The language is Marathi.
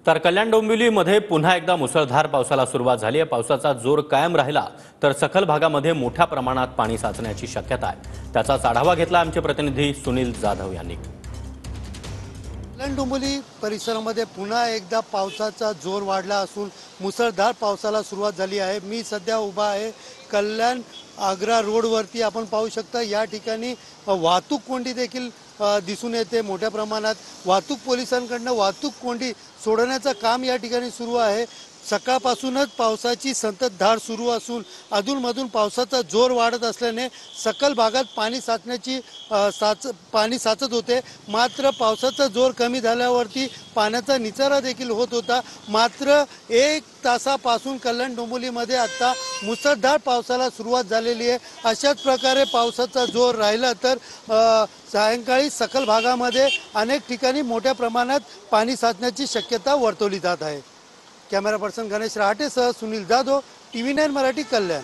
तर कल्याण डोंबिवलीमध्ये पुन्हा एकदा मुसळधार पावसाला सुरुवात झाली आहे। पावसाचा जोर कायम राहिला तर सखल भागामध्ये मोठ्या प्रमाणात पाणी साचण्याची शक्यता आहे। त्याचाच आढावा घेतला आमचे प्रतिनिधी सुनील जाधव यांनी। कल्याण डोंबिवली परिसरामध्ये पुन्हा एकदा पावसाचा जोर वाढला असून मुसळधार पावसाला सुरुवात झाली आहे। मी सध्या उभा आहे कल्याण आग्रा रोडवरती। आपण पाहू शकता या ठिकाणी वाहतूक कोंडी देखील दिसून येते। मोठ्या प्रमाणात वाहतूक पोलिसांकडून वाहतूक कोंडी सोडण्याचं काम या ठिकाणी सुरू आहे। सकाळपासूनच पावसाची संततधार सुरू असून अधूनमधून पावसाचा जोर वाढत असल्याने सखल भागात पाणी साचत होते। मात्र पावसाचा जोर कमी झाल्यावरती पाण्याचा निचरा देखील होत होता। मात्र 1 तासापासून कल्याण डोंबिवलीमध्ये आता मुसळधार पावसाला सुरुवात झालेली आहे। अशाच प्रकारे पावसाचा जोर राहिला तर सायंकाळी सखल भागामध्ये अनेक ठिकाणी मोठ्या प्रमाणात पाणी साचण्याची शक्यता वर्तवली जात आहे। कॅमेरा पर्सन गणेश राहटेसह सुनील जाधव, TV9 मराठी, कल्याण।